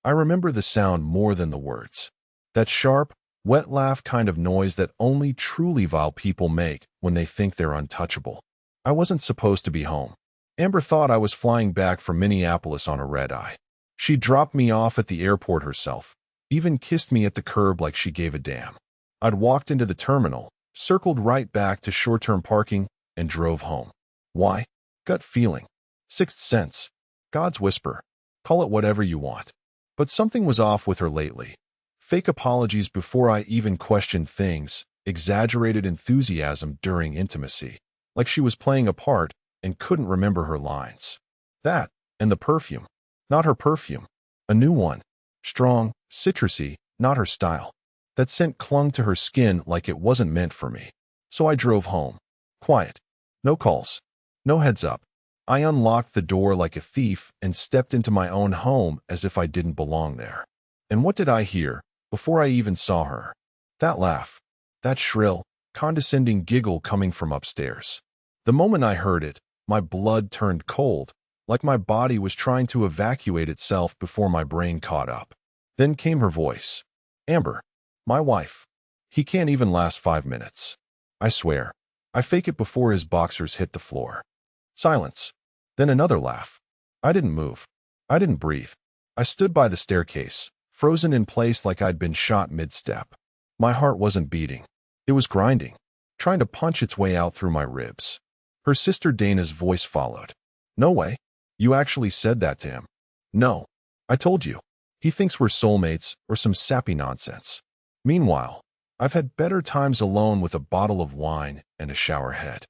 I remember the sound more than the words. That sharp, wet laugh kind of noise that only truly vile people make when they think they're untouchable. I wasn't supposed to be home. Amber thought I was flying back from Minneapolis on a red-eye. She dropped me off at the airport herself, even kissed me at the curb like she gave a damn. I'd walked into the terminal, circled right back to short-term parking, and drove home. Why? Gut feeling. Sixth sense. God's whisper. Call it whatever you want. But something was off with her lately. Fake apologies before I even questioned things, exaggerated enthusiasm during intimacy, like she was playing a part and couldn't remember her lines. That, and the perfume. Not her perfume. A new one. Strong, citrusy, not her style. That scent clung to her skin like it wasn't meant for me. So I drove home. Quiet. No calls. No heads up. I unlocked the door like a thief and stepped into my own home as if I didn't belong there. And what did I hear before I even saw her? That laugh. That shrill, condescending giggle coming from upstairs. The moment I heard it, my blood turned cold, like my body was trying to evacuate itself before my brain caught up. Then came her voice. Amber. My wife. He can't even last 5 minutes. I swear. I fake it before his boxers hit the floor. Silence. Then another laugh. I didn't move. I didn't breathe. I stood by the staircase, frozen in place like I'd been shot mid-step. My heart wasn't beating. It was grinding, trying to punch its way out through my ribs. Her sister Dana's voice followed. No way. You actually said that to him. No. I told you. He thinks we're soulmates or some sappy nonsense. Meanwhile, I've had better times alone with a bottle of wine and a shower head.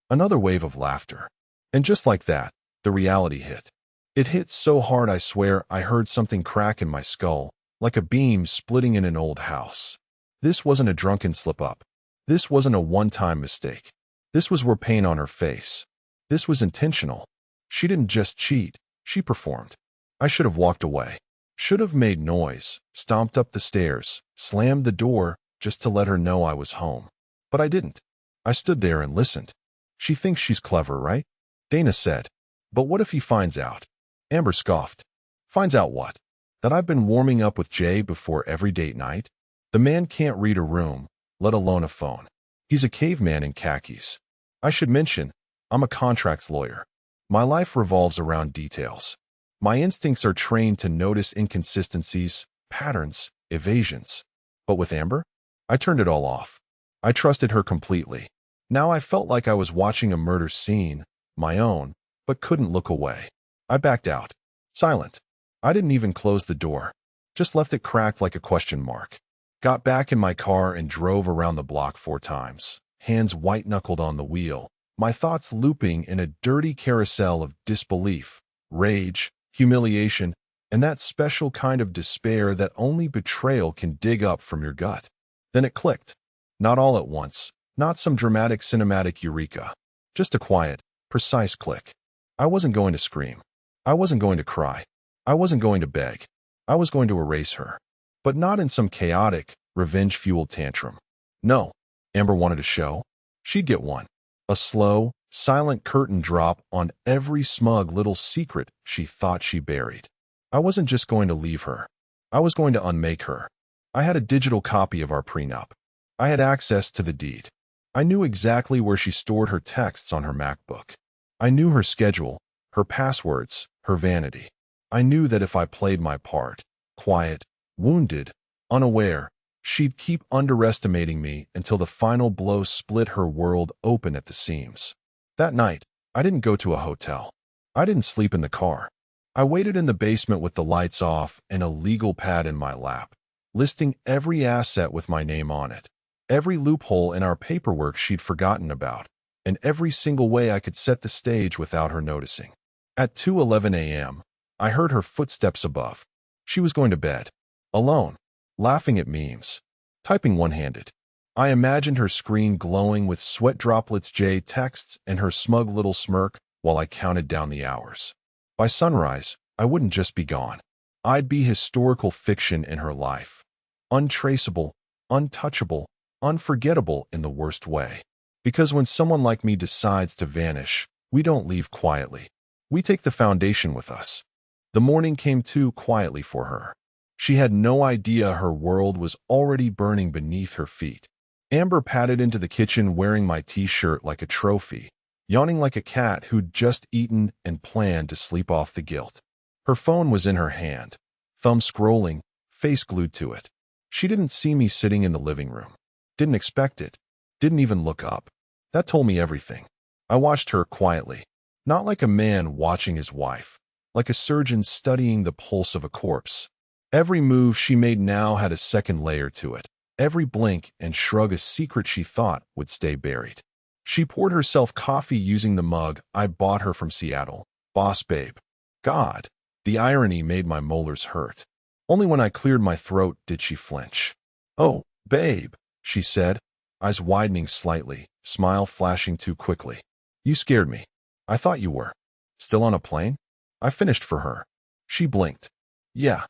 Another wave of laughter. And just like that, the reality hit. It hit so hard I swear I heard something crack in my skull, like a beam splitting in an old house. This wasn't a drunken slip-up. This wasn't a one-time mistake. This was where pain on her face. This was intentional. She didn't just cheat, she performed. I should have walked away. Should have made noise, stomped up the stairs, slammed the door just to let her know I was home. But I didn't. I stood there and listened. She thinks she's clever, right? Dana said. But what if he finds out? Amber scoffed. Finds out what? That I've been warming up with Jay before every date night? The man can't read a room, let alone a phone. He's a caveman in khakis. I should mention, I'm a contracts lawyer. My life revolves around details. My instincts are trained to notice inconsistencies, patterns, evasions. But with Amber, I turned it all off. I trusted her completely. Now I felt like I was watching a murder scene, my own, but couldn't look away. I backed out. Silent. I didn't even close the door. Just left it cracked like a question mark. Got back in my car and drove around the block 4 times, hands white-knuckled on the wheel, my thoughts looping in a dirty carousel of disbelief, rage, humiliation, and that special kind of despair that only betrayal can dig up from your gut. Then it clicked. Not all at once, not some dramatic cinematic eureka. Just a quiet, precise click. I wasn't going to scream. I wasn't going to cry. I wasn't going to beg. I was going to erase her. But not in some chaotic, revenge-fueled tantrum. No. Amber wanted a show. She'd get one. A slow, silent curtain drop on every smug little secret she thought she buried. I wasn't just going to leave her. I was going to unmake her. I had a digital copy of our prenup. I had access to the deed. I knew exactly where she stored her texts on her MacBook. I knew her schedule, her passwords, her vanity. I knew that if I played my part, quiet, wounded, unaware, she'd keep underestimating me until the final blow split her world open at the seams. That night, I didn't go to a hotel. I didn't sleep in the car. I waited in the basement with the lights off and a legal pad in my lap, listing every asset with my name on it, every loophole in our paperwork she'd forgotten about, and every single way I could set the stage without her noticing. At 2:11 a.m., I heard her footsteps above. She was going to bed. Alone. Laughing at memes. Typing one-handed. I imagined her screen glowing with sweat droplets, J texts, and her smug little smirk while I counted down the hours. By sunrise, I wouldn't just be gone. I'd be historical fiction in her life. Untraceable, untouchable, unforgettable in the worst way. Because when someone like me decides to vanish, we don't leave quietly. We take the foundation with us. The morning came too quietly for her. She had no idea her world was already burning beneath her feet. Amber padded into the kitchen wearing my t-shirt like a trophy, yawning like a cat who'd just eaten and planned to sleep off the guilt. Her phone was in her hand, thumb scrolling, face glued to it. She didn't see me sitting in the living room. Didn't expect it. Didn't even look up. That told me everything. I watched her quietly, not like a man watching his wife, like a surgeon studying the pulse of a corpse. Every move she made now had a second layer to it. Every blink and shrug a secret she thought would stay buried. She poured herself coffee using the mug I bought her from Seattle. Boss babe. God, the irony made my molars hurt. Only when I cleared my throat did she flinch. Oh, babe, she said, eyes widening slightly, smile flashing too quickly. You scared me. I thought you were. Still on a plane? I finished for her. She blinked. Yeah.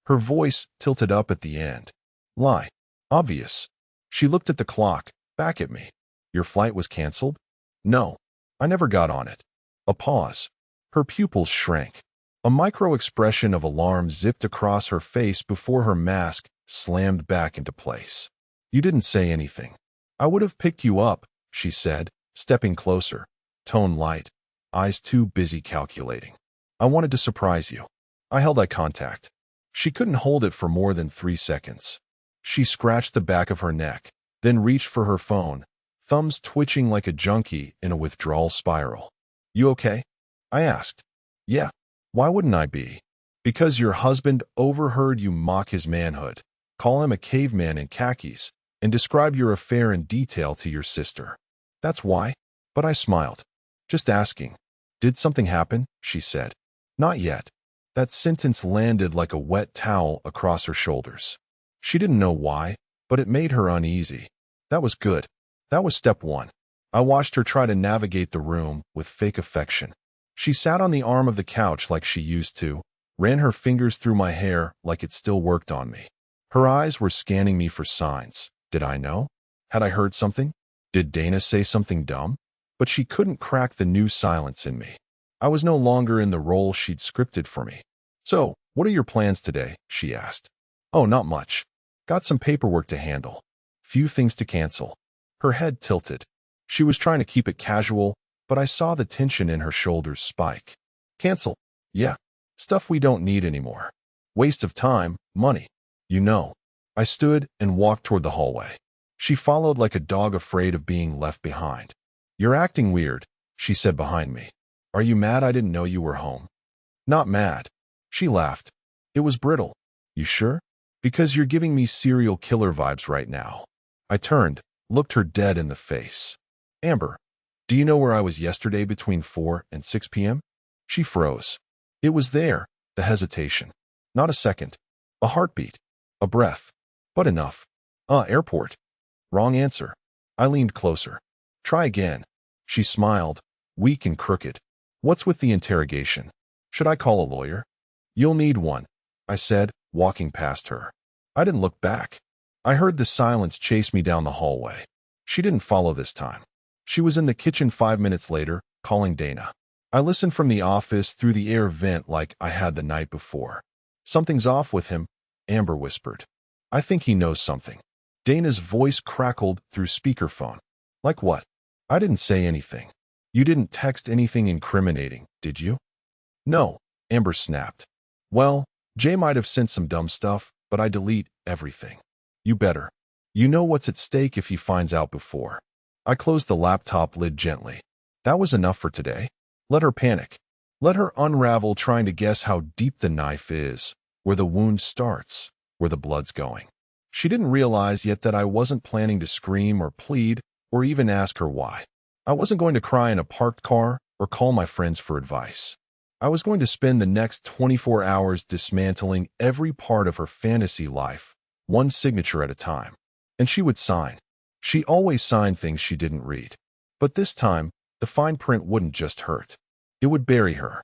Her voice tilted up at the end. Lie. Obvious. She looked at the clock, back at me. Your flight was canceled? No. I never got on it. A pause. Her pupils shrank. A micro-expression of alarm zipped across her face before her mask slammed back into place. You didn't say anything. I would have picked you up, she said, stepping closer, tone light, eyes too busy calculating. I wanted to surprise you. I held eye contact. She couldn't hold it for more than 3 seconds. She scratched the back of her neck, then reached for her phone, thumbs twitching like a junkie in a withdrawal spiral. You okay? I asked. Yeah. Why wouldn't I be? Because your husband overheard you mock his manhood, call him a caveman in khakis, and describe your affair in detail to your sister. That's why. But I smiled. Just asking. Did something happen? She said. Not yet. That sentence landed like a wet towel across her shoulders. She didn't know why, but it made her uneasy. That was good. That was step one. I watched her try to navigate the room with fake affection. She sat on the arm of the couch like she used to, ran her fingers through my hair like it still worked on me. Her eyes were scanning me for signs. Did I know? Had I heard something? Did Dana say something dumb? But she couldn't crack the new silence in me. I was no longer in the role she'd scripted for me. So, what are your plans today? She asked. Oh, not much. Got some paperwork to handle. Few things to cancel. Her head tilted. She was trying to keep it casual, but I saw the tension in her shoulders spike. Cancel? Yeah. Stuff we don't need anymore. Waste of time, money. You know. I stood and walked toward the hallway. She followed like a dog afraid of being left behind. You're acting weird, she said behind me. Are you mad I didn't know you were home? Not mad. She laughed. It was brittle. You sure? Because you're giving me serial killer vibes right now. I turned, looked her dead in the face. Amber, do you know where I was yesterday between 4 and 6 p.m.? She froze. It was there, the hesitation. Not a second. A heartbeat. A breath. But enough. Airport. Wrong answer. I leaned closer. Try again. She smiled, weak and crooked. What's with the interrogation? Should I call a lawyer? You'll need one, I said, walking past her. I didn't look back. I heard the silence chase me down the hallway. She didn't follow this time. She was in the kitchen 5 minutes later, calling Dana. I listened from the office through the air vent like I had the night before. Something's off with him, Amber whispered. I think he knows something. Dana's voice crackled through speakerphone. Like what? I didn't say anything. You didn't text anything incriminating, did you? No, Amber snapped. Well, Jay might have sent some dumb stuff, but I delete everything. You better. You know what's at stake if he finds out before. I closed the laptop lid gently. That was enough for today. Let her panic. Let her unravel trying to guess how deep the knife is, where the wound starts, where the blood's going. She didn't realize yet that I wasn't planning to scream or plead or even ask her why. I wasn't going to cry in a parked car or call my friends for advice. I was going to spend the next 24 hours dismantling every part of her fantasy life, one signature at a time. And she would sign. She always signed things she didn't read. But this time, the fine print wouldn't just hurt. It would bury her.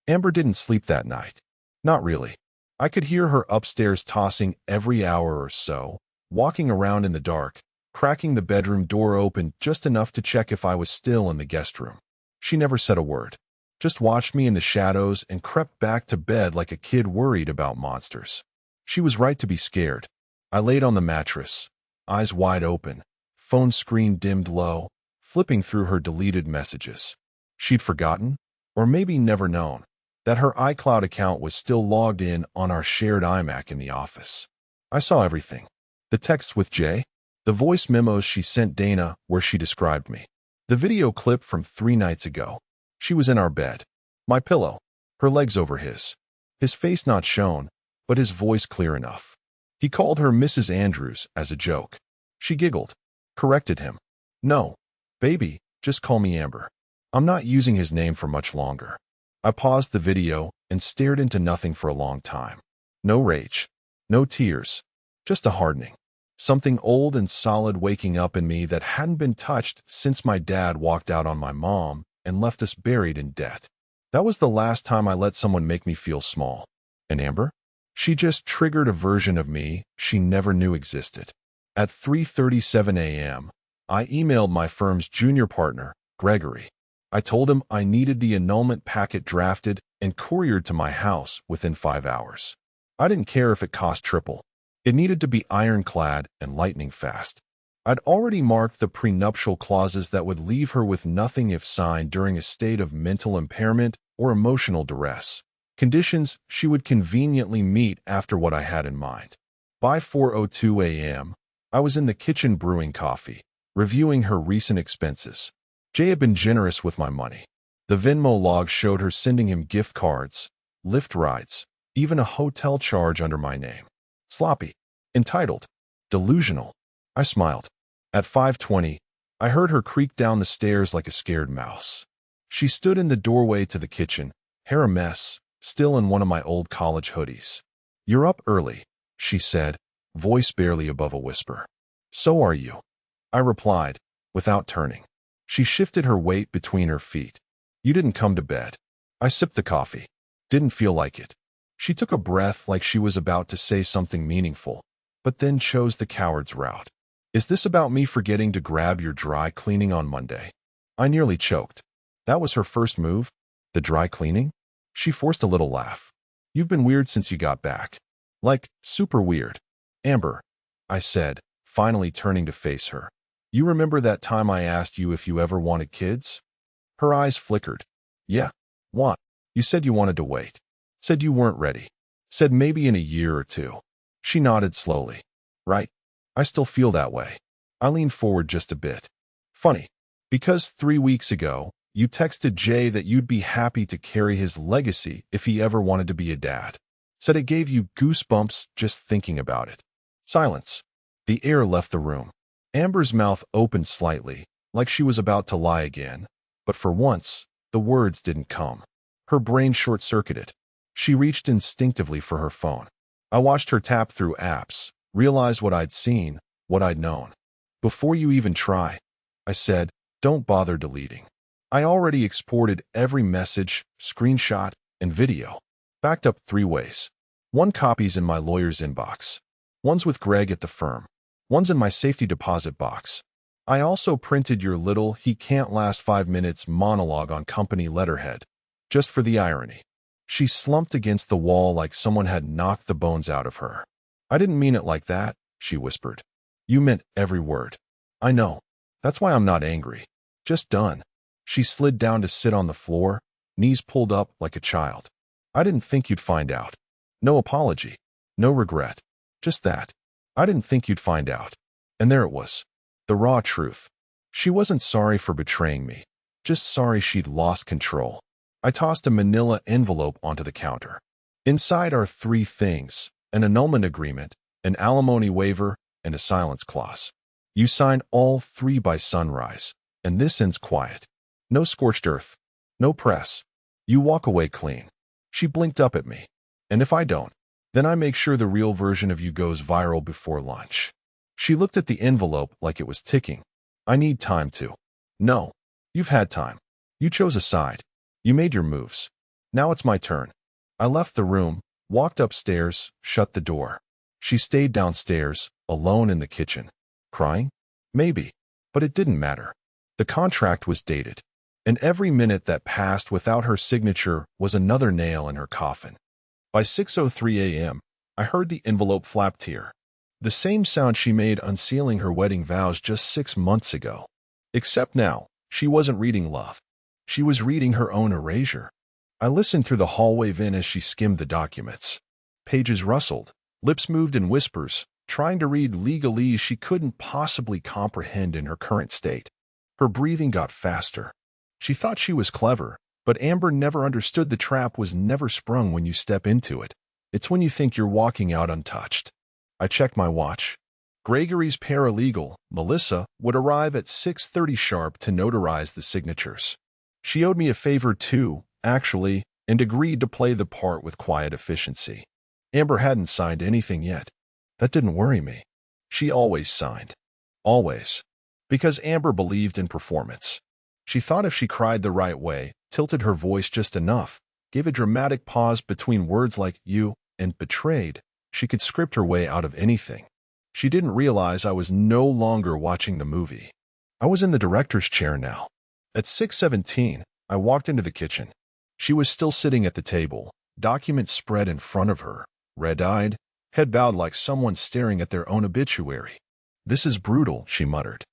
Amber didn't sleep that night. Not really. I could hear her upstairs tossing every hour or so, walking around in the dark, cracking the bedroom door open just enough to check if I was still in the guest room. She never said a word. Just watched me in the shadows and crept back to bed like a kid worried about monsters. She was right to be scared. I laid on the mattress, eyes wide open, phone screen dimmed low, flipping through her deleted messages. She'd forgotten, or maybe never known, that her iCloud account was still logged in on our shared iMac in the office. I saw everything. The texts with Jay, the voice memos she sent Dana where she described me, the video clip from 3 nights ago. She was in our bed, my pillow, her legs over his face not shown, but his voice clear enough. He called her Mrs. Andrews as a joke. She giggled, corrected him. No, baby, just call me Amber. I'm not using his name for much longer. I paused the video and stared into nothing for a long time. No rage, no tears, just a hardening. Something old and solid waking up in me that hadn't been touched since my dad walked out on my mom and left us buried in debt. That was the last time I let someone make me feel small. And Amber? She just triggered a version of me she never knew existed. At 3:37 a.m., I emailed my firm's junior partner, Gregory. I told him I needed the annulment packet drafted and couriered to my house within 5 hours. I didn't care if it cost triple. It needed to be ironclad and lightning fast. I'd already marked the prenuptial clauses that would leave her with nothing if signed during a state of mental impairment or emotional duress, conditions she would conveniently meet after what I had in mind. By 4:02 a.m., I was in the kitchen brewing coffee, reviewing her recent expenses. Jay had been generous with my money. The Venmo log showed her sending him gift cards, Lyft rides, even a hotel charge under my name. Sloppy, entitled, delusional. I smiled. At 5:20, I heard her creak down the stairs like a scared mouse. She stood in the doorway to the kitchen, hair a mess, still in one of my old college hoodies. "You're up early," she said, voice barely above a whisper. "So are you," I replied, without turning. She shifted her weight between her feet. "You didn't come to bed." I sipped the coffee. Didn't feel like it. She took a breath like she was about to say something meaningful, but then chose the coward's route. "Is this about me forgetting to grab your dry cleaning on Monday?" I nearly choked. That was her first move? The dry cleaning? She forced a little laugh. "You've been weird since you got back. Like, super weird." "Amber," I said, finally turning to face her. "You remember that time I asked you if you ever wanted kids?" Her eyes flickered. "Yeah. What? You said you wanted to wait. Said you weren't ready. Said maybe in a year or 2. She nodded slowly. "Right. I still feel that way." I leaned forward just a bit. "Funny. Because 3 weeks ago, you texted Jay that you'd be happy to carry his legacy if he ever wanted to be a dad. Said it gave you goosebumps just thinking about it." Silence. The air left the room. Amber's mouth opened slightly, like she was about to lie again, but for once, the words didn't come. Her brain short-circuited. She reached instinctively for her phone. I watched her tap through apps, realized what I'd seen, what I'd known. "Before you even try," I said, "don't bother deleting. I already exported every message, screenshot, and video. Backed up 3 ways. 1 copy's in my lawyer's inbox. 1's with Greg at the firm. 1's in my safety deposit box. I also printed your little 'he can't last 5 minutes' monologue on company letterhead, just for the irony." She slumped against the wall like someone had knocked the bones out of her. "I didn't mean it like that," she whispered. "You meant every word." "I know. That's why I'm not angry. Just done." She slid down to sit on the floor, knees pulled up like a child. "I didn't think you'd find out." No apology. No regret. Just that. "I didn't think you'd find out." And there it was. The raw truth. She wasn't sorry for betraying me. Just sorry she'd lost control. I tossed a manila envelope onto the counter. Inside are 3 things: an annulment agreement, an alimony waiver, and a silence clause. You sign all 3 by sunrise, and this ends quiet. No scorched earth. No press. You walk away clean. She blinked up at me. "And if I don't, then I make sure the real version of you goes viral before lunch." She looked at the envelope like it was ticking. "I need time to." "No. You've had time. You chose a side. You made your moves. Now it's my turn." I left the room, walked upstairs, shut the door. She stayed downstairs, alone in the kitchen. Crying? Maybe. But it didn't matter. The contract was dated, and every minute that passed without her signature was another nail in her coffin. By 6:03 a.m., I heard the envelope flap tear. The same sound she made unsealing her wedding vows just 6 months ago. Except now, she wasn't reading love. She was reading her own erasure. I listened through the hallway vent as she skimmed the documents. Pages rustled, lips moved in whispers, trying to read legalese she couldn't possibly comprehend in her current state. Her breathing got faster. She thought she was clever, but Amber never understood the trap was never sprung when you step into it. It's when you think you're walking out untouched. I checked my watch. Gregory's paralegal, Melissa, would arrive at 6:30 sharp to notarize the signatures. She owed me a favor too, actually, and agreed to play the part with quiet efficiency. Amber hadn't signed anything yet. That didn't worry me. She always signed. Always. Because Amber believed in performance. She thought if she cried the right way, tilted her voice just enough, gave a dramatic pause between words like you and betrayed, she could script her way out of anything. She didn't realize I was no longer watching the movie. I was in the director's chair now. At 6:17, I walked into the kitchen. She was still sitting at the table, documents spread in front of her, red-eyed, head bowed like someone staring at their own obituary. "This is brutal," she muttered.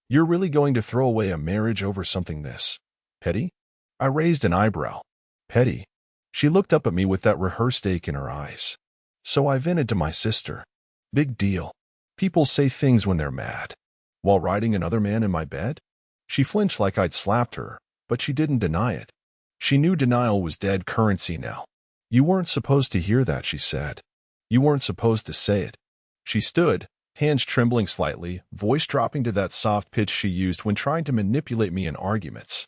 "You're really going to throw away a marriage over something this petty?" I raised an eyebrow. "Petty?" She looked up at me with that rehearsed ache in her eyes. So I vented to my sister. "Big deal. People say things when they're mad." While riding another man in my bed? She flinched like I'd slapped her, but she didn't deny it. She knew denial was dead currency now. "You weren't supposed to hear that," she said. "You weren't supposed to say it." She stood, hands trembling slightly, voice dropping to that soft pitch she used when trying to manipulate me in arguments.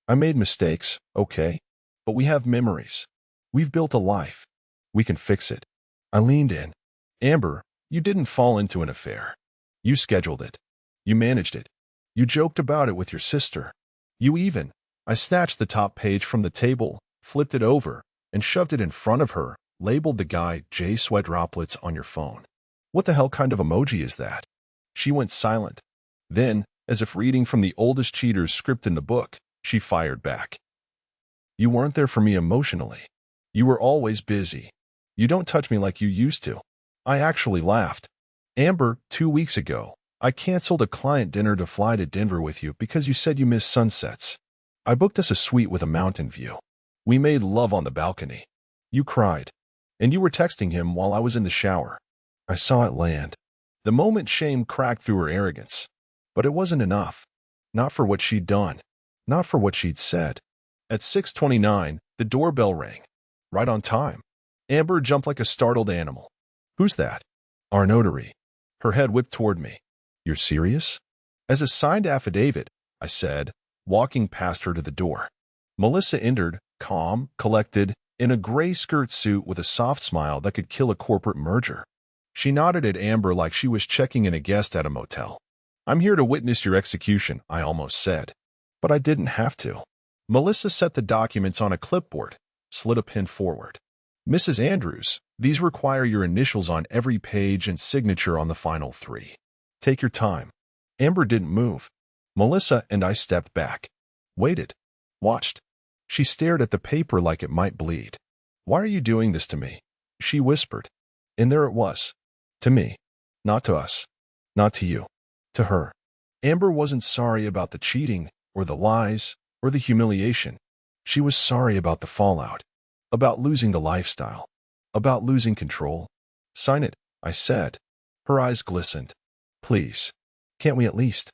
"I made mistakes, okay? But we have memories. We've built a life. We can fix it." I leaned in. "Amber, you didn't fall into an affair. You scheduled it. You managed it. You joked about it with your sister. You even—" I snatched the top page from the table, flipped it over, and shoved it in front of her, labeled the guy J sweat droplets on your phone. "What the hell kind of emoji is that?" She went silent. Then, as if reading from the oldest cheater's script in the book, she fired back. "You weren't there for me emotionally. You were always busy. You don't touch me like you used to." I actually laughed. "Amber, 2 weeks ago, I canceled a client dinner to fly to Denver with you because you said you miss sunsets. I booked us a suite with a mountain view. We made love on the balcony. You cried. And you were texting him while I was in the shower. I saw it land." The moment shame cracked through her arrogance. But it wasn't enough. Not for what she'd done. Not for what she'd said. At 6:29, the doorbell rang. Right on time. Amber jumped like a startled animal. "Who's that?" "Our notary." Her head whipped toward me. "You're serious?" "As a signed affidavit," I said, walking past her to the door. Melissa entered, calm, collected, in a gray skirt suit with a soft smile that could kill a corporate merger. She nodded at Amber like she was checking in a guest at a motel. "I'm here to witness your execution," I almost said. But I didn't have to. Melissa set the documents on a clipboard, slid a pen forward. "Mrs. Andrews, these require your initials on every page and signature on the final 3. Take your time." Amber didn't move. Melissa and I stepped back. Waited. Watched. She stared at the paper like it might bleed. "Why are you doing this to me?" she whispered. And there it was. To me. Not to us. Not to you. To her. Amber wasn't sorry about the cheating, or the lies, or the humiliation. She was sorry about the fallout. About losing the lifestyle. About losing control. "Sign it," I said. Her eyes glistened. "Please. Can't we at least?"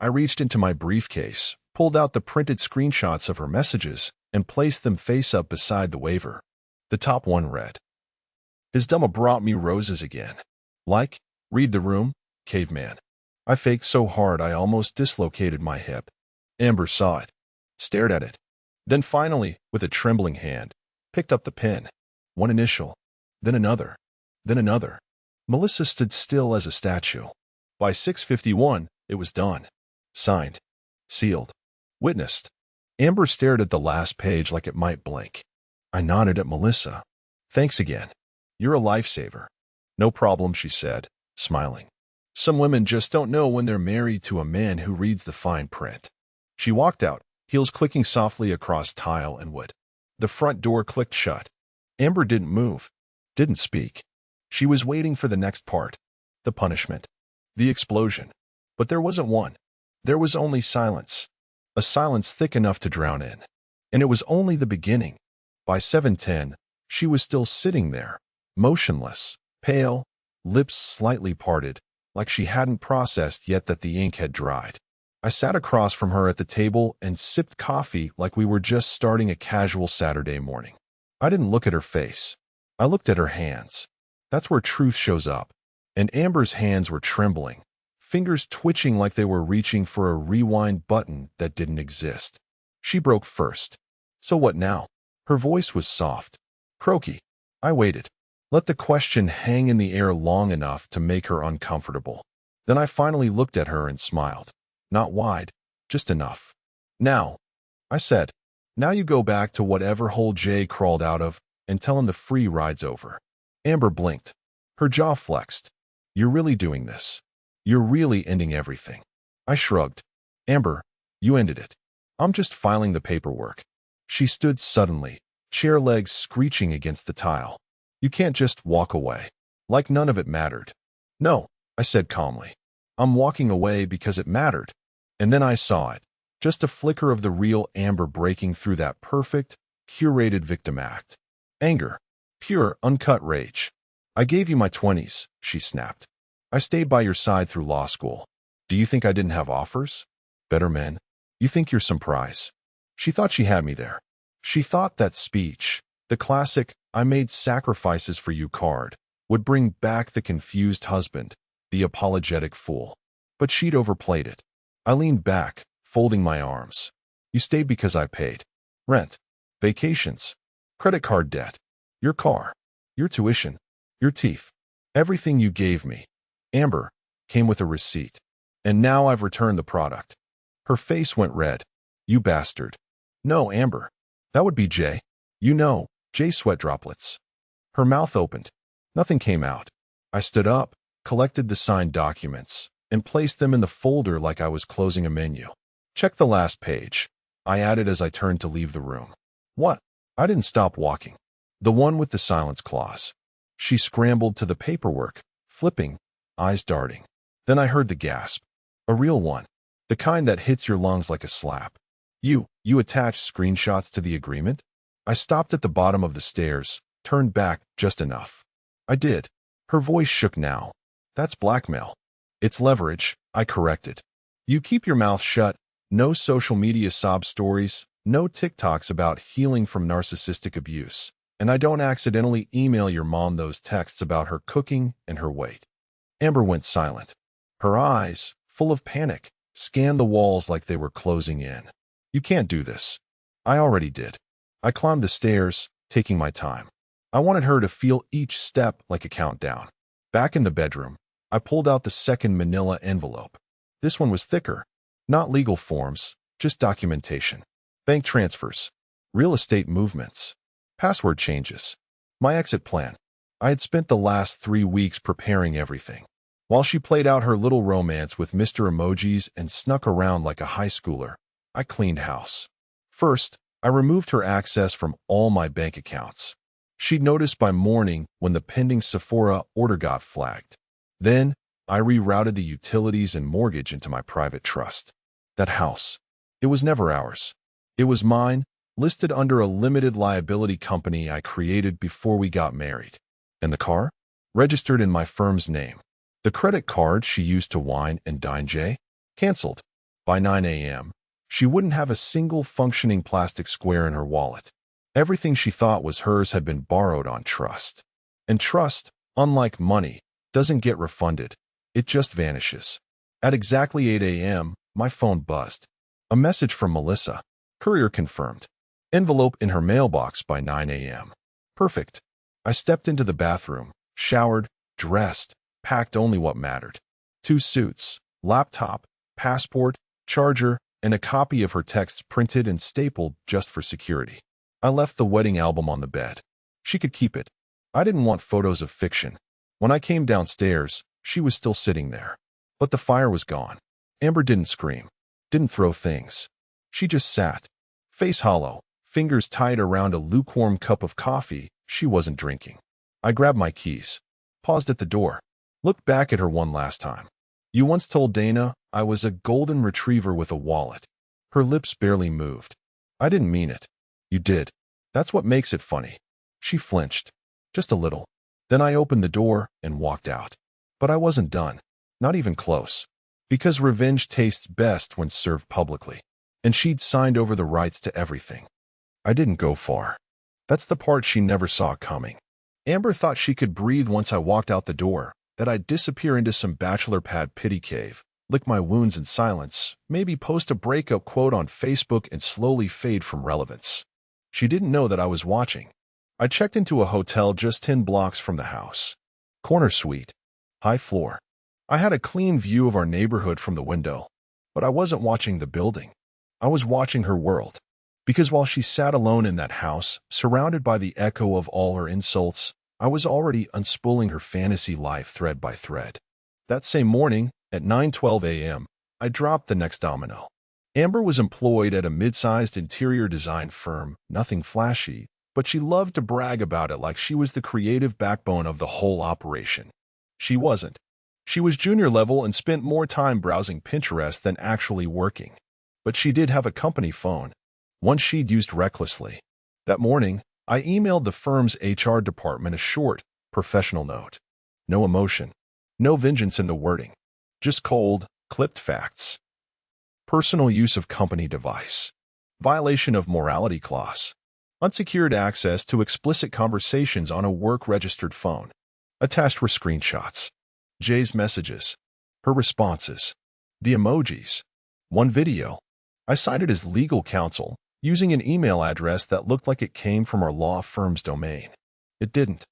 I reached into my briefcase, pulled out the printed screenshots of her messages, and placed them face up beside the waiver. The top one read, "His dumma brought me roses again. Like, read the room, caveman." I faked so hard I almost dislocated my hip. Amber saw it, stared at it. Then finally, with a trembling hand, picked up the pen. One initial, then another, then another. Melissa stood still as a statue. By 6:51, it was done. Signed. Sealed. Witnessed. Amber stared at the last page like it might blink. I nodded at Melissa. "Thanks again. You're a lifesaver." "No problem," she said, smiling. "Some women just don't know when they're married to a man who reads the fine print." She walked out, heels clicking softly across tile and wood. The front door clicked shut. Amber didn't move, didn't speak. She was waiting for the next part, the punishment, the explosion. But there wasn't one. There was only silence, a silence thick enough to drown in. And it was only the beginning. By 7:10, she was still sitting there, motionless, pale, lips slightly parted, like she hadn't processed yet that the ink had dried. I sat across from her at the table and sipped coffee like we were just starting a casual Saturday morning. I didn't look at her face. I looked at her hands. That's where truth shows up. And Amber's hands were trembling, fingers twitching like they were reaching for a rewind button that didn't exist. She broke first. So what now? Her voice was soft, croaky. I waited. Let the question hang in the air long enough to make her uncomfortable. Then I finally looked at her and smiled. Not wide, just enough. Now, I said, now you go back to whatever hole Jay crawled out of and tell him the free ride's over. Amber blinked. Her jaw flexed. You're really doing this. You're really ending everything. I shrugged. Amber, you ended it. I'm just filing the paperwork. She stood suddenly, chair legs screeching against the tile. You can't just walk away. Like none of it mattered. No, I said calmly. I'm walking away because it mattered. And then I saw it. Just a flicker of the real Amber breaking through that perfect, curated victim act. Anger. Pure, uncut rage. I gave you my 20s, she snapped. I stayed by your side through law school. Do you think I didn't have offers? Better men. You think you're some prize. She thought she had me there. She thought that speech, the classic, I made sacrifices for you card, would bring back the confused husband, the apologetic fool. But she'd overplayed it. I leaned back, folding my arms. You stayed because I paid. Rent, vacations, credit card debt, your car, your tuition, your teeth. Everything you gave me, Amber, came with a receipt. And now I've returned the product. Her face went red. You bastard. No, Amber. That would be Jay. You know, Jay sweat droplets. Her mouth opened. Nothing came out. I stood up, collected the signed documents, and placed them in the folder like I was closing a menu. Check the last page, I added as I turned to leave the room. What? I didn't stop walking. The one with the silence clause. She scrambled to the paperwork, flipping, eyes darting. Then I heard the gasp. A real one. The kind that hits your lungs like a slap. You attached screenshots to the agreement? I stopped at the bottom of the stairs, turned back just enough. I did. Her voice shook now. That's blackmail. It's leverage, I corrected. You keep your mouth shut. No social media sob stories, no TikToks about healing from narcissistic abuse. And I don't accidentally email your mom those texts about her cooking and her weight. Amber went silent. Her eyes, full of panic, scanned the walls like they were closing in. You can't do this. I already did. I climbed the stairs, taking my time. I wanted her to feel each step like a countdown. Back in the bedroom, I pulled out the second manila envelope. This one was thicker. Not legal forms, just documentation. Bank transfers, real estate movements, password changes, my exit plan. I had spent the last 3 weeks preparing everything. While she played out her little romance with Mr. Emojis and snuck around like a high schooler, I cleaned house. First, I removed her access from all my bank accounts. She'd noticed by morning when the pending Sephora order got flagged. Then, I rerouted the utilities and mortgage into my private trust. That house. It was never ours. It was mine, listed under a limited liability company I created before we got married. And the car? Registered in my firm's name. The credit card she used to wine and dine Jay? Canceled. By 9 a.m., she wouldn't have a single functioning plastic square in her wallet. Everything she thought was hers had been borrowed on trust. And trust, unlike money, doesn't get refunded. It just vanishes. At exactly 8 a.m., my phone buzzed. A message from Melissa. Courier confirmed. Envelope in her mailbox by 9 a.m. Perfect. I stepped into the bathroom, showered, dressed, packed only what mattered. 2 suits, laptop, passport, charger, and a copy of her texts printed and stapled just for security. I left the wedding album on the bed. She could keep it. I didn't want photos of fiction. When I came downstairs, she was still sitting there. But the fire was gone. Amber didn't scream, didn't throw things. She just sat, face hollow, fingers tied around a lukewarm cup of coffee she wasn't drinking. I grabbed my keys. paused at the door, looked back at her one last time. You once told Dana I was a golden retriever with a wallet. Her lips barely moved. I didn't mean it. You did. That's what makes it funny. She flinched. Just a little. Then I opened the door and walked out. But I wasn't done. Not even close. Because revenge tastes best when served publicly. And she'd signed over the rights to everything. I didn't go far. That's the part she never saw coming. Amber thought she could breathe once I walked out the door, that I'd disappear into some bachelor pad pity cave, lick my wounds in silence, maybe post a breakup quote on Facebook and slowly fade from relevance. She didn't know that I was watching. I checked into a hotel just 10 blocks from the house. Corner suite. High floor. I had a clean view of our neighborhood from the window. But I wasn't watching the building. I was watching her world. Because while she sat alone in that house, surrounded by the echo of all her insults, I was already unspooling her fantasy life thread by thread. That same morning, at 9:12 a.m., I dropped the next domino. Amber was employed at a mid-sized interior design firm, nothing flashy, but she loved to brag about it like she was the creative backbone of the whole operation. She wasn't. She was junior level and spent more time browsing Pinterest than actually working. But she did have a company phone, one she'd used recklessly. That morning, I emailed the firm's HR department a short, professional note. No emotion. No vengeance in the wording. Just cold, clipped facts. Personal use of company device. Violation of morality clause. Unsecured access to explicit conversations on a work-registered phone. Attached were screenshots. Jay's messages. Her responses. The emojis. One video. I cited as legal counsel, using an email address that looked like it came from our law firm's domain. It didn't.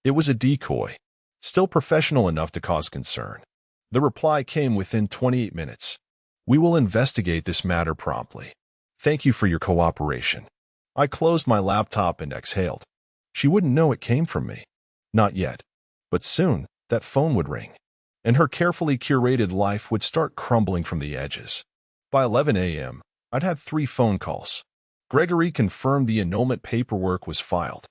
It was a decoy. Still professional enough to cause concern. The reply came within 28 minutes. We will investigate this matter promptly. Thank you for your cooperation. I closed my laptop and exhaled. She wouldn't know it came from me. Not yet. But soon, that phone would ring. And her carefully curated life would start crumbling from the edges. By 11 a.m., I'd had 3 phone calls. Gregory confirmed the annulment paperwork was filed.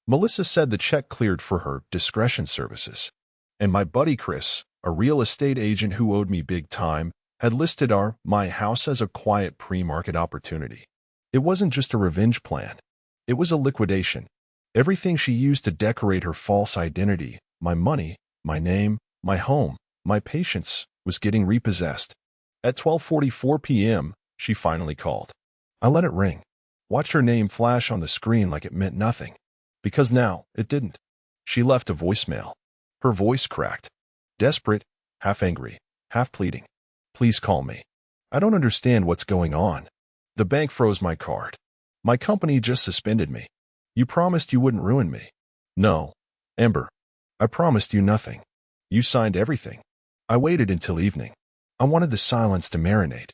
Melissa said the check cleared for her discretion services. And my buddy Chris, a real estate agent who owed me big time, had listed my house as a quiet pre-market opportunity. It wasn't just a revenge plan. It was a liquidation. Everything she used to decorate her false identity, my money, my name, my home, my patience, was getting repossessed. At 12:44 p.m., she finally called. I let it ring. Watched her name flash on the screen like it meant nothing. Because now, it didn't. She left a voicemail. Her voice cracked. Desperate, half angry, half pleading. Please call me. I don't understand what's going on. The bank froze my card. My company just suspended me. You promised you wouldn't ruin me. No, Amber. I promised you nothing. You signed everything. I waited until evening. I wanted the silence to marinate.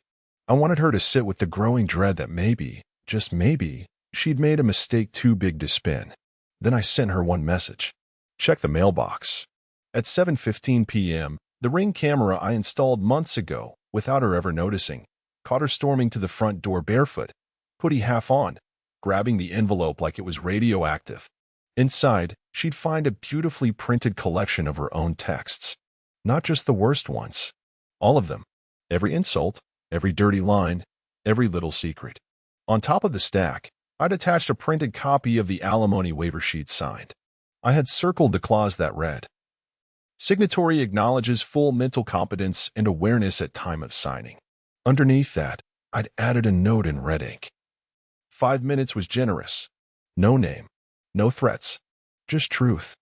I wanted her to sit with the growing dread that maybe, just maybe, she'd made a mistake too big to spin. Then I sent her one message. Check the mailbox. At 7:15 p.m., the Ring camera I installed months ago, without her ever noticing, caught her storming to the front door barefoot, hoodie half on, grabbing the envelope like it was radioactive. Inside, she'd find a beautifully printed collection of her own texts. Not just the worst ones. All of them. Every insult, every dirty line, every little secret. On top of the stack, I'd attached a printed copy of the alimony waiver sheet signed. I had circled the clause that read, "Signatory acknowledges full mental competence and awareness at time of signing." Underneath that, I'd added a note in red ink. 5 minutes was generous. No name. No threats. Just truth.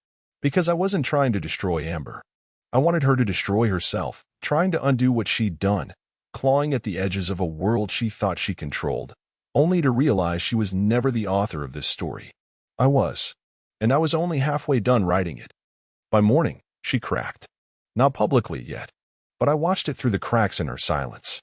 Because I wasn't trying to destroy Amber. I wanted her to destroy herself, trying to undo what she'd done, clawing at the edges of a world she thought she controlled, only to realize she was never the author of this story. I was. And I was only halfway done writing it. By morning, she cracked. Not publicly yet, but I watched it through the cracks in her silence.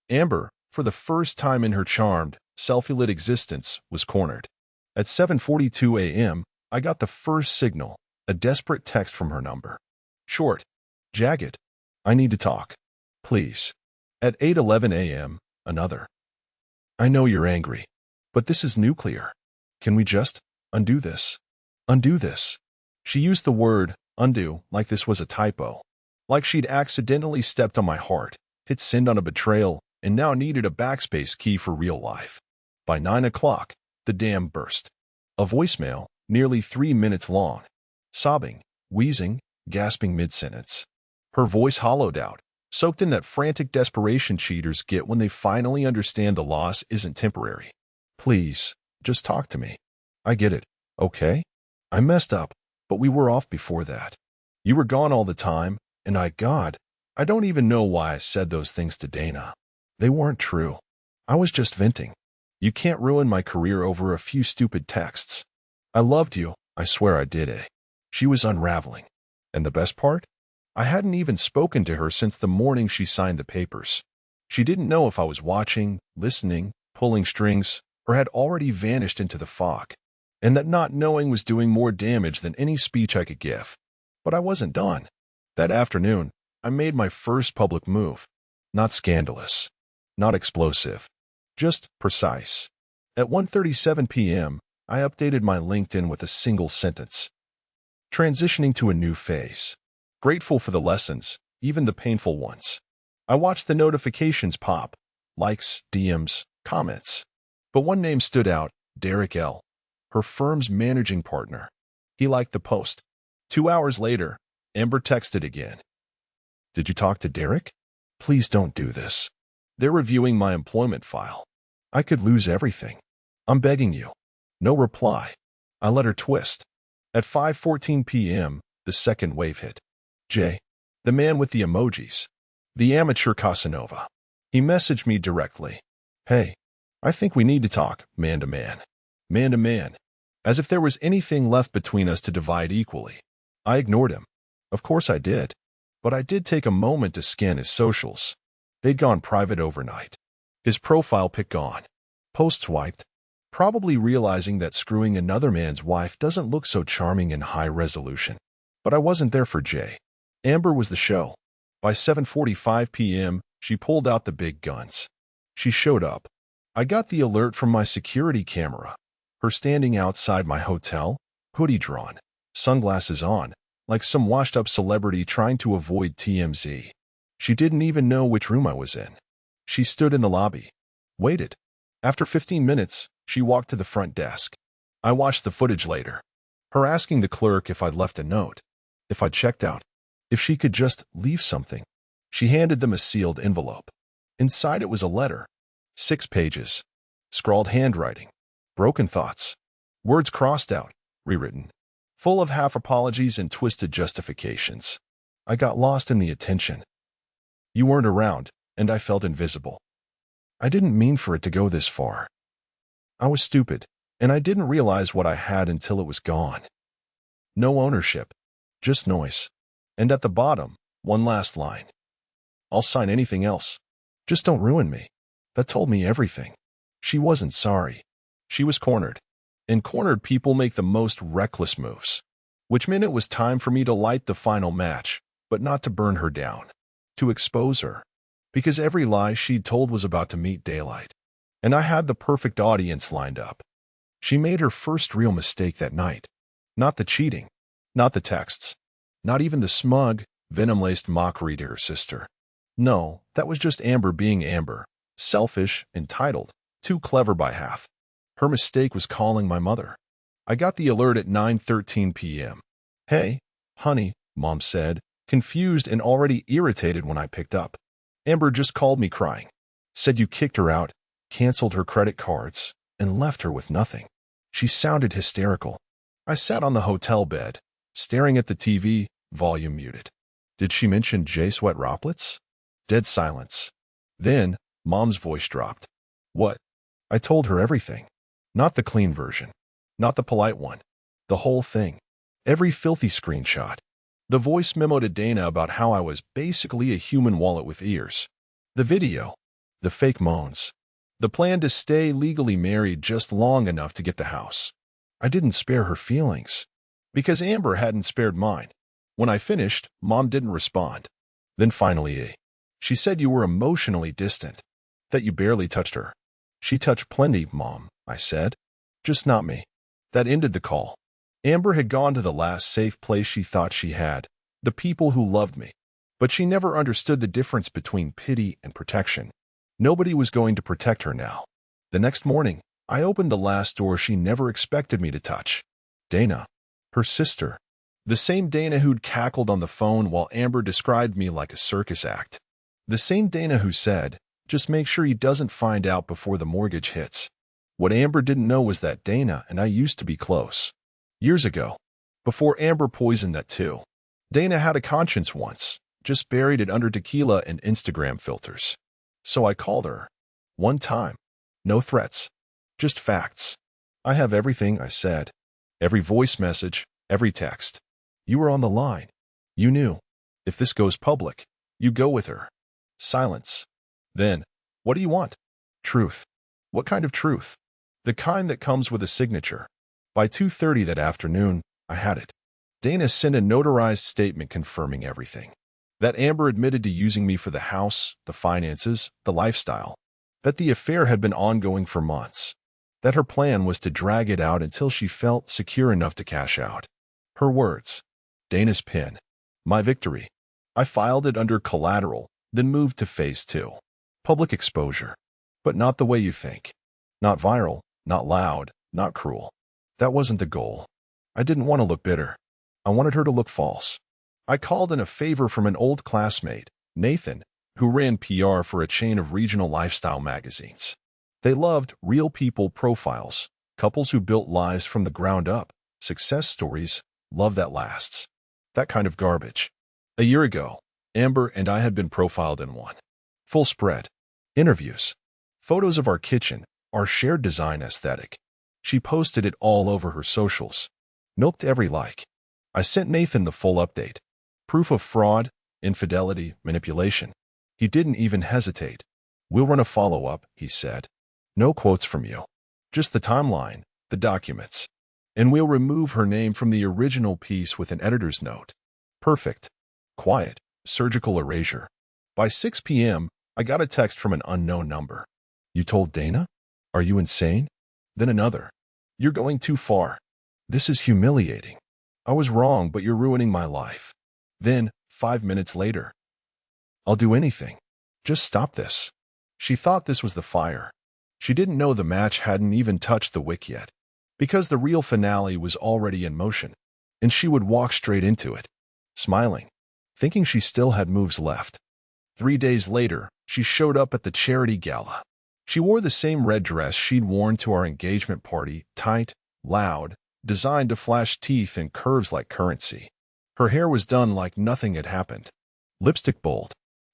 Amber, for the first time in her charmed, self-lit existence, was cornered. At 7:42 a.m., I got the first signal, a desperate text from her number. Short. Jagged. I need to talk. Please. At 8:11 a.m., another. I know you're angry, but this is nuclear. Can we just undo this? Undo this. She used the word Undo, like this was a typo. Like she'd accidentally stepped on my heart, hit send on a betrayal, and now needed a backspace key for real life. By 9 o'clock, the dam burst. A voicemail, nearly 3 minutes long. Sobbing, wheezing, gasping mid-sentence. Her voice hollowed out, soaked in that frantic desperation cheaters get when they finally understand the loss isn't temporary. Please, just talk to me. I get it, okay? I messed up, but we were off before that. You were gone all the time, and I don't even know why I said those things to Dana. They weren't true. I was just venting. You can't ruin my career over a few stupid texts. I loved you, I swear I did, eh? She was unraveling. And the best part? I hadn't even spoken to her since the morning she signed the papers. She didn't know if I was watching, listening, pulling strings, or had already vanished into the fog. And that not knowing was doing more damage than any speech I could give. But I wasn't done. That afternoon, I made my first public move. Not scandalous. Not explosive. Just precise. At 1:37 p.m., I updated my LinkedIn with a single sentence. Transitioning to a new phase. Grateful for the lessons, even the painful ones. I watched the notifications pop. Likes, DMs, comments. But one name stood out, Derek L., her firm's managing partner. He liked the post. 2 hours later, Amber texted again. Did you talk to Derek? Please don't do this. They're reviewing my employment file. I could lose everything. I'm begging you. No reply. I let her twist. At 5:14 p.m., the second wave hit. Jay, the man with the emojis. The amateur Casanova. He messaged me directly. Hey, I think we need to talk, man to man. Man to man. As if there was anything left between us to divide equally. I ignored him. Of course I did. But I did take a moment to scan his socials. They'd gone private overnight. His profile pic gone. Posts wiped. Probably realizing that screwing another man's wife doesn't look so charming in high resolution. But I wasn't there for Jay. Amber was the show. By 7:45 p.m., she pulled out the big guns. She showed up. I got the alert from my security camera. Her standing outside my hotel, hoodie drawn, sunglasses on, like some washed-up celebrity trying to avoid TMZ. She didn't even know which room I was in. She stood in the lobby. Waited. After 15 minutes, she walked to the front desk. I watched the footage later. Her asking the clerk if I'd left a note, if I'd checked out, if she could just leave something. She handed them a sealed envelope. Inside it was a letter. 6 pages. Scrawled handwriting. Broken thoughts. Words crossed out, rewritten. Full of half apologies and twisted justifications. I got lost in the attention. You weren't around, and I felt invisible. I didn't mean for it to go this far. I was stupid, and I didn't realize what I had until it was gone. No ownership. Just noise. And at the bottom, one last line. I'll sign anything else. Just don't ruin me. That told me everything. She wasn't sorry. She was cornered. And cornered people make the most reckless moves. Which meant it was time for me to light the final match, but not to burn her down. To expose her. Because every lie she'd told was about to meet daylight. And I had the perfect audience lined up. She made her first real mistake that night. Not the cheating. Not the texts. Not even the smug, venom-laced mockery to her sister. No, that was just Amber being Amber. Selfish, entitled, too clever by half. Her mistake was calling my mother. I got the alert at 9:13 p.m. Hey, honey, Mom said, confused and already irritated when I picked up. Amber just called me crying. Said you kicked her out, canceled her credit cards, and left her with nothing. She sounded hysterical. I sat on the hotel bed, staring at the TV, volume muted. Did she mention Jay Sweat Roplets? Dead silence. Then, Mom's voice dropped. What? I told her everything. Not the clean version. Not the polite one. The whole thing. Every filthy screenshot. The voice memo to Dana about how I was basically a human wallet with ears. The video. The fake moans. The plan to stay legally married just long enough to get the house. I didn't spare her feelings. Because Amber hadn't spared mine. When I finished, Mom didn't respond. Then finally, she said you were emotionally distant. That you barely touched her. She touched plenty, Mom, I said. Just not me. That ended the call. Amber had gone to the last safe place she thought she had, the people who loved me. But she never understood the difference between pity and protection. Nobody was going to protect her now. The next morning, I opened the last door she never expected me to touch. Dana. Her sister. The same Dana who'd cackled on the phone while Amber described me like a circus act. The same Dana who said, "Just make sure he doesn't find out before the mortgage hits." What Amber didn't know was that Dana and I used to be close. Years ago. Before Amber poisoned that too. Dana had a conscience once, just buried it under tequila and Instagram filters. So I called her. One time. No threats. Just facts. "I have everything," I said. Every voice message, every text. "You were on the line. You knew. If this goes public, you go with her." Silence. Then, "What do you want?" "Truth." "What kind of truth?" "The kind that comes with a signature." By 2:30 that afternoon, I had it. Dana sent a notarized statement confirming everything. That Amber admitted to using me for the house, the finances, the lifestyle. That the affair had been ongoing for months. That her plan was to drag it out until she felt secure enough to cash out. Her words. Dana's pin. My victory. I filed it under collateral, then moved to phase 2. Public exposure. But not the way you think. Not viral, not loud, not cruel. That wasn't the goal. I didn't want to look bitter. I wanted her to look false. I called in a favor from an old classmate, Nathan, who ran PR for a chain of regional lifestyle magazines. They loved real people profiles, couples who built lives from the ground up, success stories, love that lasts. That kind of garbage. A year ago, Amber and I had been profiled in one. Full spread. Interviews. Photos of our kitchen, our shared design aesthetic. She posted it all over her socials. Milked every like. I sent Nathan the full update. Proof of fraud, infidelity, manipulation. He didn't even hesitate. "We'll run a follow-up," he said. "No quotes from you. Just the timeline, the documents. And we'll remove her name from the original piece with an editor's note." Perfect. Quiet. Surgical erasure. By 6 p.m., I got a text from an unknown number. "You told Dana? Are you insane?" Then another. "You're going too far. This is humiliating. I was wrong, but you're ruining my life." Then, 5 minutes later. "I'll do anything. Just stop this." She thought this was the fire. She didn't know the match hadn't even touched the wick yet, because the real finale was already in motion, and she would walk straight into it, smiling, thinking she still had moves left. 3 days later, she showed up at the charity gala. She wore the same red dress she'd worn to our engagement party, tight, loud, designed to flash teeth and curves like currency. Her hair was done like nothing had happened. Lipstick bold.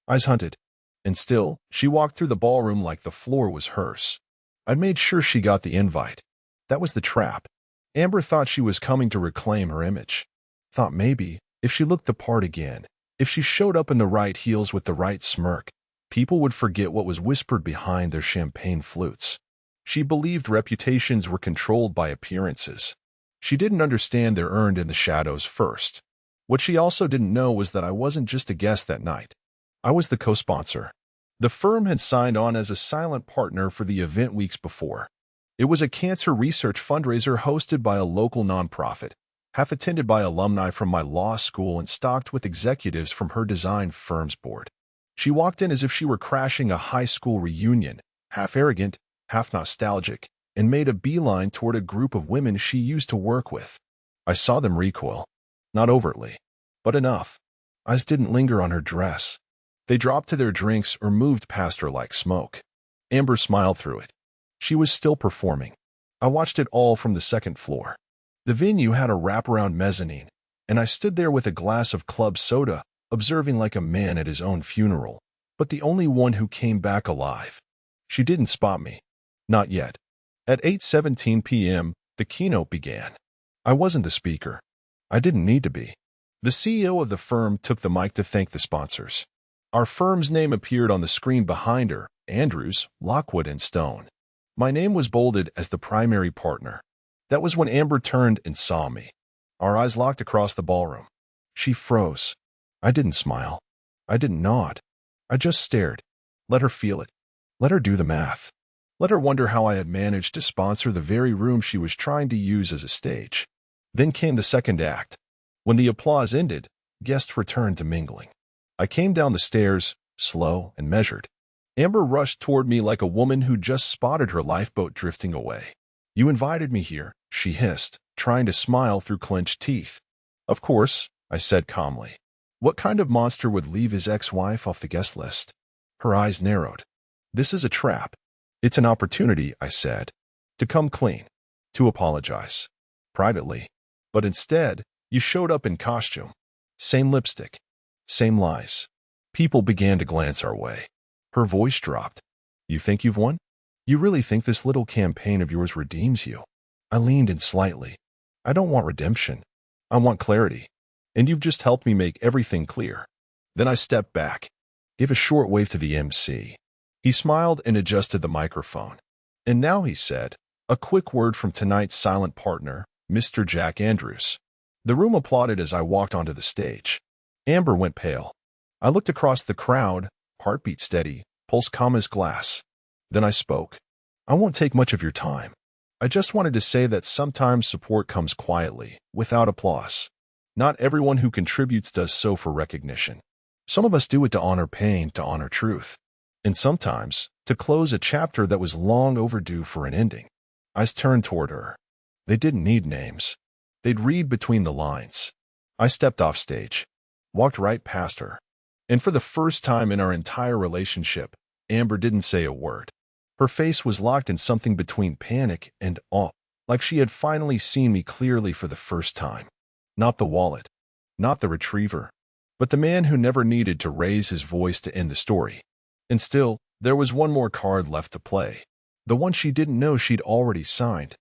Eyes hunted. And still, she walked through the ballroom like the floor was hers. I'd made sure she got the invite. That was the trap. Amber thought she was coming to reclaim her image. Thought maybe, if she looked the part again, if she showed up in the right heels with the right smirk, people would forget what was whispered behind their champagne flutes. She believed reputations were controlled by appearances. She didn't understand they're earned in the shadows first. What she also didn't know was that I wasn't just a guest that night. I was the co-sponsor. The firm had signed on as a silent partner for the event weeks before. It was a cancer research fundraiser hosted by a local nonprofit, half attended by alumni from my law school and stocked with executives from her design firm's board. She walked in as if she were crashing a high school reunion, half arrogant, half nostalgic, and made a beeline toward a group of women she used to work with. I saw them recoil. Not overtly, but enough. Eyes didn't linger on her dress. They dropped to their drinks or moved past her like smoke. Amber smiled through it. She was still performing. I watched it all from the second floor. The venue had a wraparound mezzanine, and I stood there with a glass of club soda, observing like a man at his own funeral, but the only one who came back alive. She didn't spot me. Not yet. At 8:17 p.m., the keynote began. I wasn't the speaker. I didn't need to be. The CEO of the firm took the mic to thank the sponsors. Our firm's name appeared on the screen behind her, Andrews, Lockwood, and Stone. My name was bolded as the primary partner. That was when Amber turned and saw me. Our eyes locked across the ballroom. She froze. I didn't smile. I didn't nod. I just stared. Let her feel it. Let her do the math. Let her wonder how I had managed to sponsor the very room she was trying to use as a stage. Then came the second act. When the applause ended, guests returned to mingling. I came down the stairs, slow and measured. Amber rushed toward me like a woman who just spotted her lifeboat drifting away. "You invited me here," she hissed, trying to smile through clenched teeth. "Of course," I said calmly. What kind of monster would leave his ex-wife off the guest list? Her eyes narrowed. "This is a trap." "It's an opportunity," I said, "to come clean, to apologize. Privately. But instead, you showed up in costume. Same lipstick. Same lies." People began to glance our way. Her voice dropped. "You think you've won? You really think this little campaign of yours redeems you?" I leaned in slightly. "I don't want redemption. I want clarity. And you've just helped me make everything clear." Then I stepped back, gave a short wave to the MC. He smiled and adjusted the microphone. "And now," he said, "a quick word from tonight's silent partner, Mr. Jack Andrews." The room applauded as I walked onto the stage. Amber went pale. I looked across the crowd, heartbeat steady, pulse calm as glass. Then I spoke. "I won't take much of your time. I just wanted to say that sometimes support comes quietly, without applause. Not everyone who contributes does so for recognition. Some of us do it to honor pain, to honor truth. And sometimes, to close a chapter that was long overdue for an ending." I turned toward her. They didn't need names. They'd read between the lines. I stepped off stage, walked right past her. And for the first time in our entire relationship, Amber didn't say a word. Her face was locked in something between panic and awe, like she had finally seen me clearly for the first time. Not the wallet, not the retriever, but the man who never needed to raise his voice to end the story. And still, there was one more card left to play. The one she didn't know she'd already signed.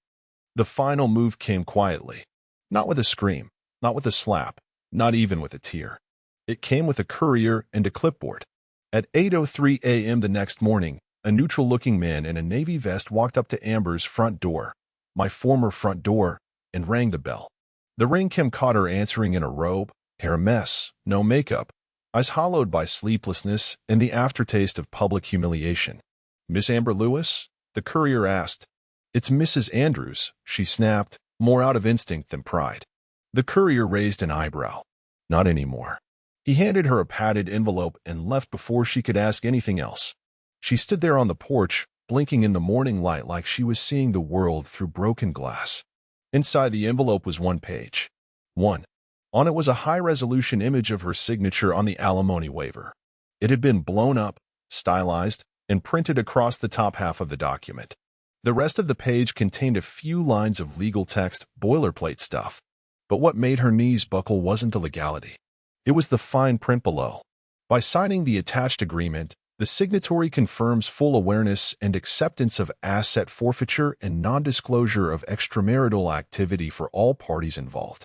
The final move came quietly. Not with a scream, not with a slap, not even with a tear. It came with a courier and a clipboard. At 8:03 a.m. the next morning, a neutral-looking man in a navy vest walked up to Amber's front door, my former front door, and rang the bell. The ring Kim caught her answering in a robe, hair a mess, no makeup, eyes hollowed by sleeplessness and the aftertaste of public humiliation. "Miss Amber Lewis?" the courier asked. "It's Mrs. Andrews," she snapped, more out of instinct than pride. The courier raised an eyebrow. "Not anymore." He handed her a padded envelope and left before she could ask anything else. She stood there on the porch, blinking in the morning light like she was seeing the world through broken glass. Inside the envelope was one page. One. On it was a high-resolution image of her signature on the alimony waiver. It had been blown up, stylized, and printed across the top half of the document. The rest of the page contained a few lines of legal text, boilerplate stuff. But what made her knees buckle wasn't the legality. It was the fine print below. By signing the attached agreement, the signatory confirms full awareness and acceptance of asset forfeiture and non-disclosure of extramarital activity for all parties involved.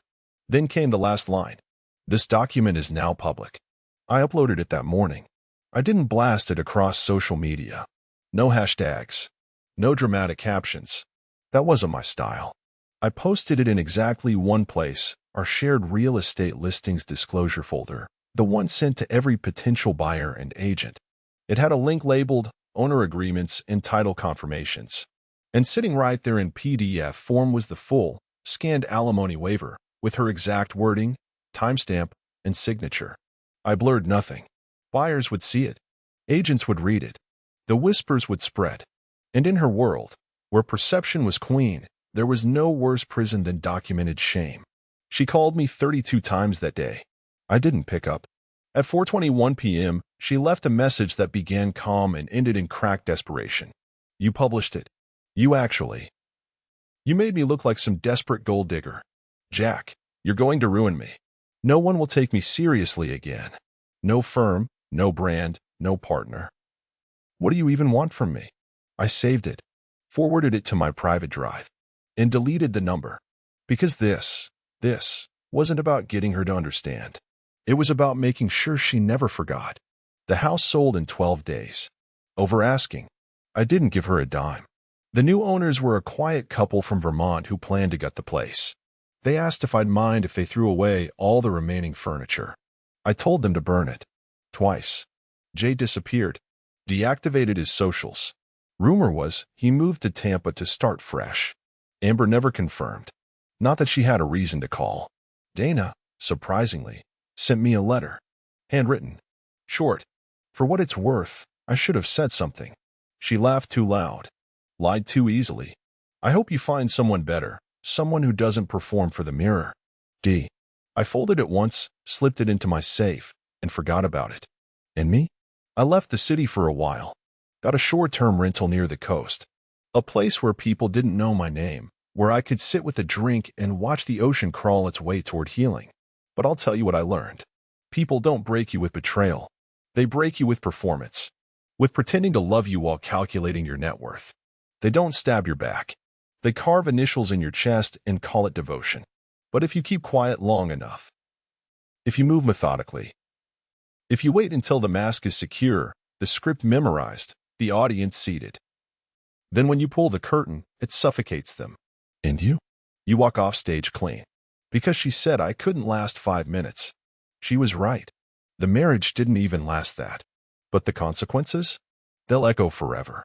Then came the last line. "This document is now public." I uploaded it that morning. I didn't blast it across social media. No hashtags. No dramatic captions. That wasn't my style. I posted it in exactly one place, our shared real estate listings disclosure folder, the one sent to every potential buyer and agent. It had a link labeled Owner Agreements and Title Confirmations. And sitting right there in PDF form was the full, scanned alimony waiver, with her exact wording, timestamp, and signature. I blurred nothing. Buyers would see it. Agents would read it. The whispers would spread. And in her world, where perception was queen, there was no worse prison than documented shame. She called me 32 times that day. I didn't pick up. At 4:21 p.m., she left a message that began calm and ended in cracked desperation. "You published it. You actually. You made me look like some desperate gold digger. Jack, you're going to ruin me. No one will take me seriously again. No firm, no brand, no partner. What do you even want from me?" I saved it, forwarded it to my private drive, and deleted the number. Because this wasn't about getting her to understand. It was about making sure she never forgot. The house sold in 12 days. Over asking. I didn't give her a dime. The new owners were a quiet couple from Vermont who planned to gut the place. They asked if I'd mind if they threw away all the remaining furniture. I told them to burn it. Twice. Jay disappeared. Deactivated his socials. Rumor was he moved to Tampa to start fresh. Amber never confirmed. Not that she had a reason to call. Dana, surprisingly, sent me a letter. Handwritten. Short. For what it's worth, I should have said something. She laughed too loud. Lied too easily. I hope you find someone better, someone who doesn't perform for the mirror. D. I folded it once, slipped it into my safe, and forgot about it. And me? I left the city for a while. Got a short-term rental near the coast. A place where people didn't know my name, where I could sit with a drink and watch the ocean crawl its way toward healing. But I'll tell you what I learned. People don't break you with betrayal. They break you with performance. With pretending to love you while calculating your net worth. They don't stab your back. They carve initials in your chest and call it devotion. But if you keep quiet long enough, if you move methodically, if you wait until the mask is secure, the script memorized, the audience seated, then when you pull the curtain, it suffocates them. And you? You walk off stage clean. Because she said I couldn't last 5 minutes. She was right. The marriage didn't even last that. But the consequences? They'll echo forever.